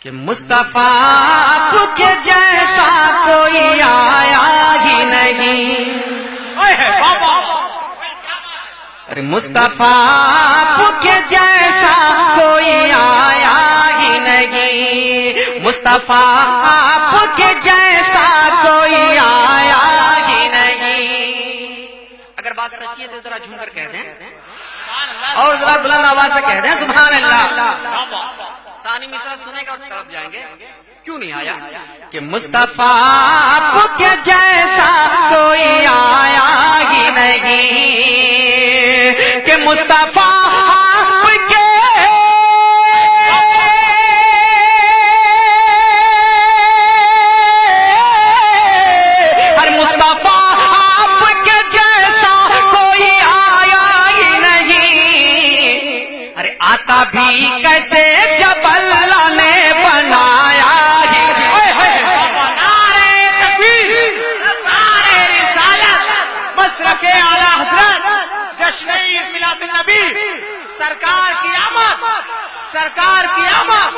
کہ مصطفیٰ آپ کے جیسا کوئی آیا ہی نہیں. ارے مصطفیٰ آپ کے جیسا کوئی آیا ہی نہیں. مصطفیٰ آپ کے جیسا کوئی آیا ہی نہیں. اگر بات سچی ہے تو ذرا جھوم کر کہہ دیں اور ذرا بلند آواز سے کہہ دیں سبحان اللہ. ثانی مصرع سنے گا اور طرف جائیں گے. کیوں نہیں آیا کہ مصطفیٰ آپ کے جیسا کوئی آیا ہی نہیں. کہ مصطفیٰ آپ کے ہر مصطفیٰ آپ کے جیسا کوئی آیا ہی نہیں. ارے آتا بھی کیسے جب اللہ نے بنایا ہی. نعرہ تکبیر، نعرہ رسالت، مسلک اعلی حضرت، جشن عید میلاد النبی، سرکار کی آمد، سرکار کی آمد.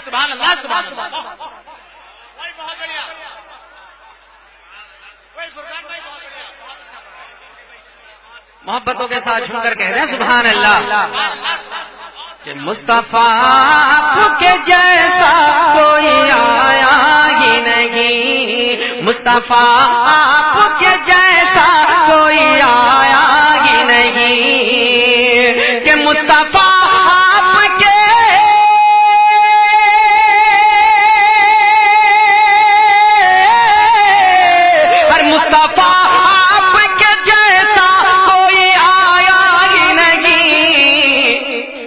سبحان اللہ سبحان اللہ. بہت بڑھیا. محبتوں کے ساتھ جھوم کر کہہ رہے ہیں سبحان اللہ. کہ مصطفیٰ آپ کے جیسا کوئی آیا ہی نہیں. مصطفیٰ آپ کے جیسا کوئی آیا ہی نہیں. کہ مصطفیٰ آپ کے ہر مصطفیٰ آپ کے جیسا کوئی آیا ہی نہیں.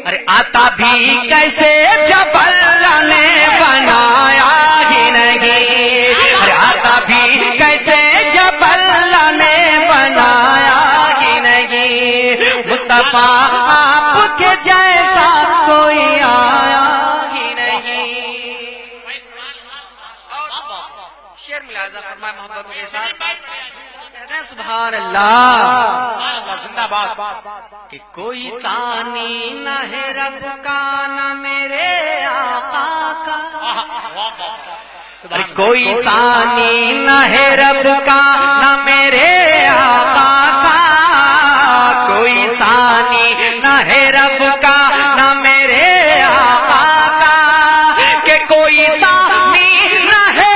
ارے آتا بھی کیسے جب اللہ نے بنایا ہی نہیں. ارے آتا بھی کیسے جب اللہ نے بنایا ہی نہیں. مصطفیٰ آپ کے جیسا کوئی آیا ہی نہیں. شعر ملاحظہ فرمائے محبتوں کے ساتھ سبحان اللہ. زندہ باد. کہ کوئی ثانی نہ ہے رب کا نہ میرے آقا کا. کوئی ثانی نہ ہے رب کا نہ میرے آقا کا. کوئی ثانی نہ ہے رب کا نہ میرے آقا کا. کہ کوئی ثانی نہ ہے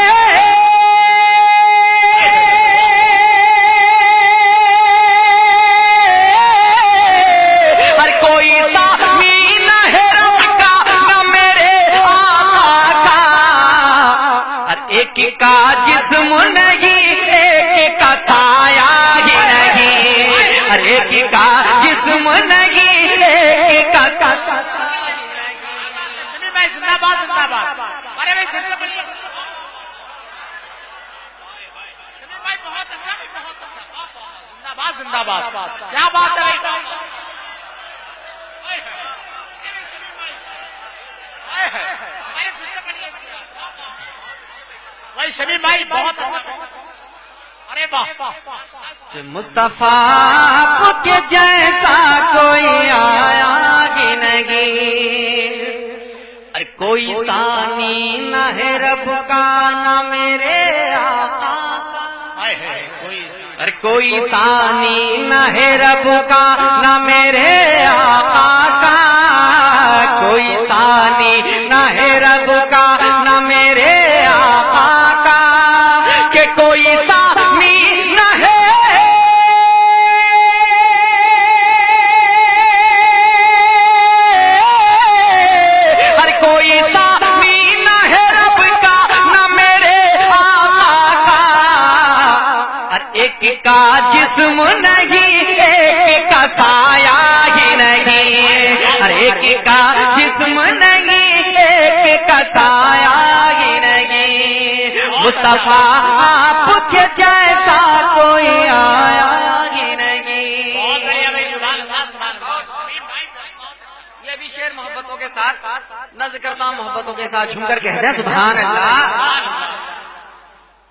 کا جسم نہیں ایک کا سایہ ہی نہیں. ہر ایک کا جسم نہیں ایک کا زندہ باد زندہ باد. ارے بھائی پھر سے بولیے بھائی. بہت اچھا بہت اچھا. زندہ باد زندہ باد. کیا بات ہے بھائی شبیر بھائی بہت اچھا. ارے واہ. مصطفیٰ آپ کے جیسا کوئی آیا ہی نہیں. ارے کوئی ثانی نہ ہے رب کا نہ میرے آقا کا. ارے کوئی ثانی نہ ہے رب کا نہ میرے آقا کا. کوئی ثانی نہ ہے رب کا نہ میرے آقا کا. کہ کوئی ثانی نہ ہے ہر کوئی ثانی نہ ہے رب کا نہ میرے آقا کا. ہر ایک کا جسم نہیں ایک کا سایہ ہی نہیں. ہر ایک کا جسم نہیں ایک کا سایہ ہی نہیں. مصطفیٰ آپ کے جیسا کوئی آیا ہی نہیں. یہ بھی شعر محبتوں کے ساتھ نظر کرتا ہوں محبتوں کے ساتھ جھوم کر کہہ دیں سبحان اللہ.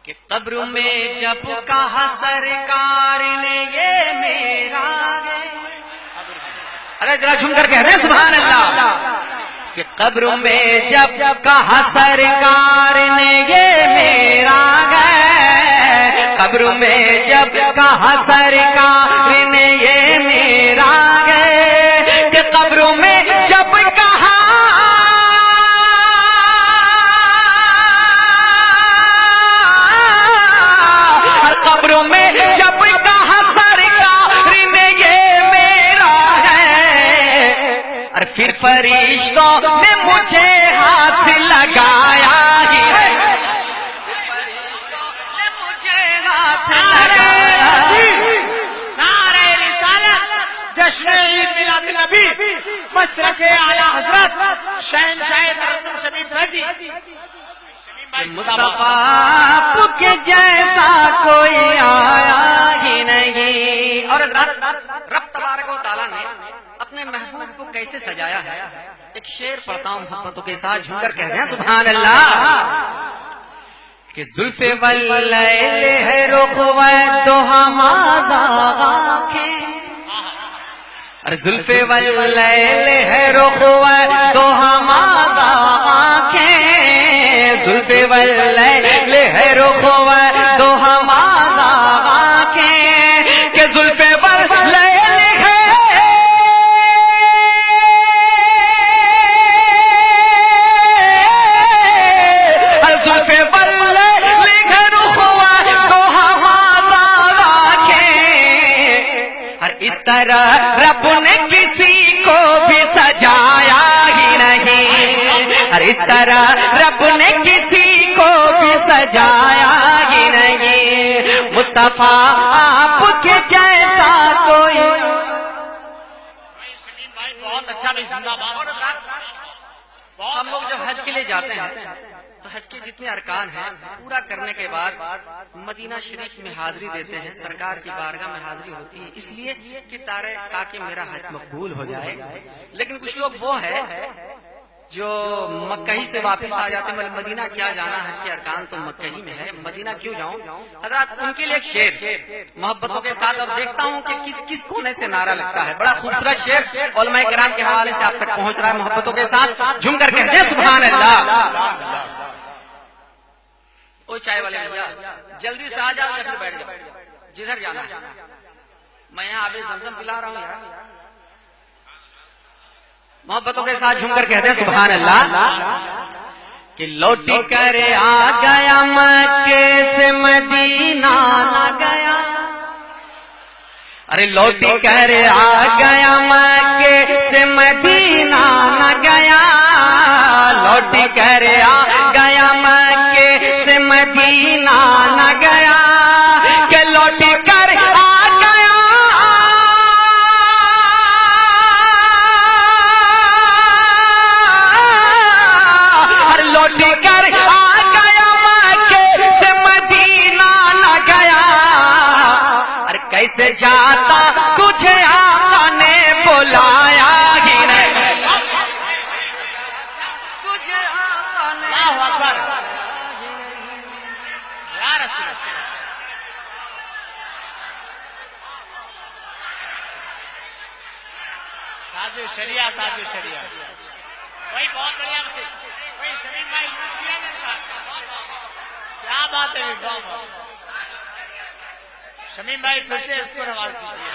کہ قبر میں جب کہا سرکار نے یہ میرا ہے. ارے ذرا جھوم کر کہہ دیں سبحان اللہ کہ قبر میں جب کہا سرکار نے یہ میرا ہے، قبر میں جب کہا سرکار نے یہ میرا ہے، کہ قبر میں جب کہا قبر میں جب کہا سرکار نے یہ میرا ہے، اور پھر فرشتوں نے مجھے ہاتھ لگایا ہی ہے، فرشتوں نے مجھے ہاتھ لگایا، نعرہ رسالت، جشن عید میلاد النبی، مسرک اعلی حضرت شہنشاہ ترنم شمیم فیضی مصطفیٰ آپ کے جیسا کوئی آیا ہی نہیں۔ اور رب تبارک و تعالیٰ نے اپنے محبوب کو کیسے سجایا ہے، ایک شعر پڑھتا ہوں محبتوں کے ساتھ، جھوم کر کہہ رہے ہیں سبحان اللہ کہ زلف واللیل ہے رخ و دوہمازا آنکھیں، اور زلف واللیل ہے رخ و دوہمازا آنکھیں، زلف واللیل ہے رخ و دوہمازا آنکھیں، کہ زلف واللیل ہے زلف واللیل ہے رخ و دوہمازا آنکھیں، اور اس طرح رب نے کسی کو بھی سجایا ہی نہیں، اور اس طرح رب نے کسی کو بھی سجایا ہی نہیں، مصطفیٰ آپ کے جیسا کوئی۔ شمیم بھائی بہت اچھا بھی زندہ باد۔ ہم لوگ جب حج کے لیے جاتے ہیں تو حج کے جتنے ارکان ہیں پورا کرنے کے بعد مدینہ شریف میں حاضری دیتے ہیں، سرکار کی بارگاہ میں حاضری ہوتی ہے، اس لیے کہ تاکہ میرا حج مقبول ہو جائے۔ لیکن کچھ لوگ وہ ہے جو مکہ ہی سے واپس آ جاتے ہیں، مدینہ کیا جانا، حج کے ارکان تو مکہ ہی میں ہے، مدینہ کیوں جاؤں۔ حضرات ان کے لیے ایک شعر محبتوں کے ساتھ، اور دیکھتا ہوں کہ کس کس کونے سے نعرہ لگتا ہے، بڑا خوبصورت شعر علماء کرام کے حوالے سے آپ تک پہنچ رہا ہے محبتوں کے ساتھ، جھوم کر کہتے ہیں سبحان اللہ۔ او چائے والے بھیا جلدی سے آ جاؤ یا پھر بیٹھ جاؤ، جدھر جانا ہے، میں یہاں آب زمزم پلا رہا ہوں یار۔ محبتوں کے ساتھ جھوم کر کہتے ہیں سبحان اللہ کہ لوٹی کر آ گیا مکے سے مدینہ نہ گیا، ارے لوٹی کر آ گیا مکے سے مدینہ نہ گیا، لوٹی کر آ گیا مکے سے مدینہ نہ گیا، کہ لوٹی کر آ گیا لوٹی کر آ گیا مکے سے مدینہ نہ گیا، اور کیسے جاتا تجھے آقا نے بلایا ہی نہیں، تجھے آقا نے اللہ اکبر یا رسول اللہ۔ تاج شریعہ، تاج شریعہ بھائی بہت بڑھیا بھائی، شمیم بھائی کیا بات ہے، شمیم بھائی پھر سے اس کو نواز دیجیے۔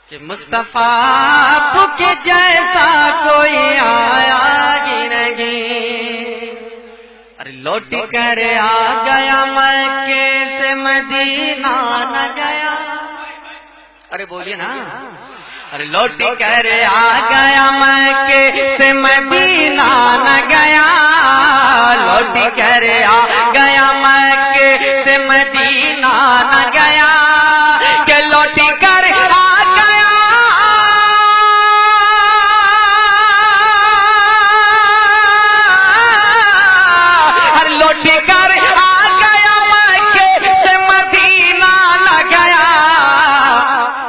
کہ مصطفیٰ آپ کے جیسا کوئی آیا ہی نہیں، ارے لوٹ کر آ گیا مکے سے مدینہ نہ گیا، ارے بولیے نا، ارے لوٹ کر آ گیا مکے سے مدینہ نہ گیا، لوٹ کر آ گیا مکے سے مدینہ نہ گیا، کہ لوٹ کر آ گیا ہر لوٹ کر آ گیا مکے سے مدینہ نہ گیا،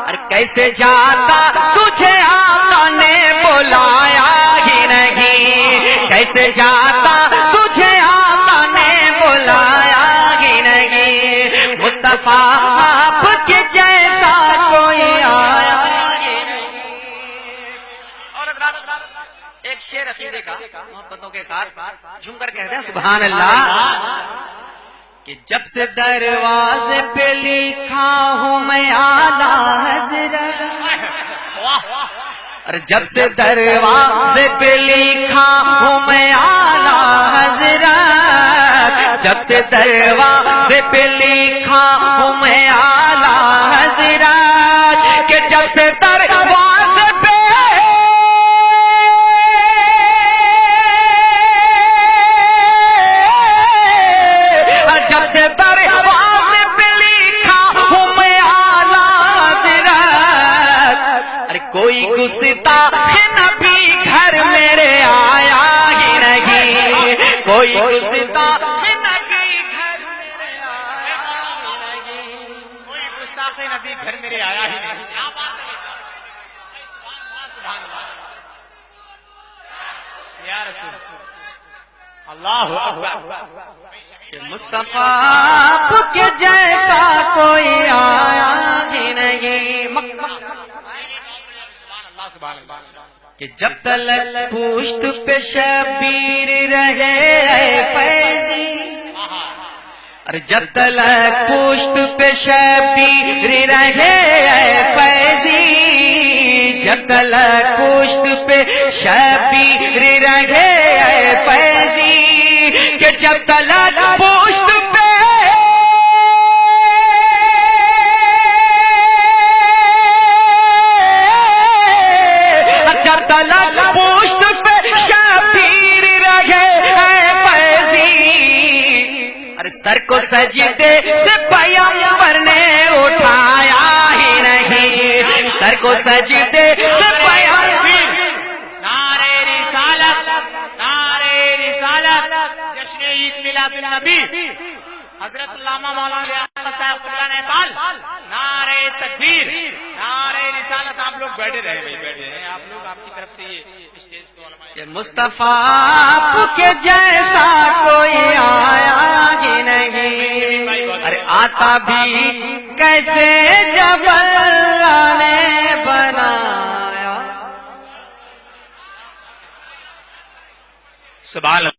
اور کیسے جاتا تجھے آقا نے بلایا ہی نہیں، کیسے جاتا تجھے آقا نے بلایا ہی نہیں، مصطفیٰ آپ کے جیسا کوئی آیا ہی نہیں۔ اور حضرات ایک شعر عقیدے کا محبتوں کے ساتھ جھوم کر کہتے ہیں سبحان اللہ کہ جب سے دروازے پہ لکھا ہوں میں اعلیٰ حضرت، اور جب سے دروازے پہ لکھا ہوں میں اعلیٰ حضرت، جب سے دروازے پہ لکھا ہوں میں اعلیٰ حضرت، کہ جب سے دروازے پہ جب سے دروازے پہ لکھا ہوں میں اعلیٰ حضرت، ارے کوئی گستاخ نبی گھر میرے آیا ہی نہیں، کوئی گستاخ نبی گھر میرے آیا ہی نہیں، کوئی گستاخ نبی گھر میرے آیا ہی نہیں۔ کیا بات ہے، سبحان اللہ یا رسول اللہ اکبر۔ کہ مصطفیٰ آپ کے جیسا کوئی آیا ہی نہیں، سبحان اللہ کہ جب تلک پشت پہ شبیر رہے اے فیضی، اور جب تلک پشت پہ شبیر رہے اے فیضی، جب تلک پشت پہ شبیر رہے اے فیضی، کہ جب تلک پشت پہ جب تلک پشت پہ شبیر رہے اے فیضی، ارے سر کو سجدے سے پیغمبر نے اٹھایا ہی نہیں، سر کو سجدے سے پیغمبر۔ نعرہ رسالت، نعرہ رسالت، جشن عید میلاد النبی حضرت علامہ مولانا لیاقت صاحب قبلہ نیپال، نعرہ تکبیر، نعرہ رسالت۔ آپ لوگ بیٹھے رہے بھائی، بیٹھے ہیں آپ لوگ، آپ کی طرف سے یہ اسٹیج کو علماء کہ مصطفیٰ آپ کے جیسا کوئی آیا ہی نہیں، ارے آتا بھی کیسے جب اللہ نے بنایا۔ سبحان اللہ۔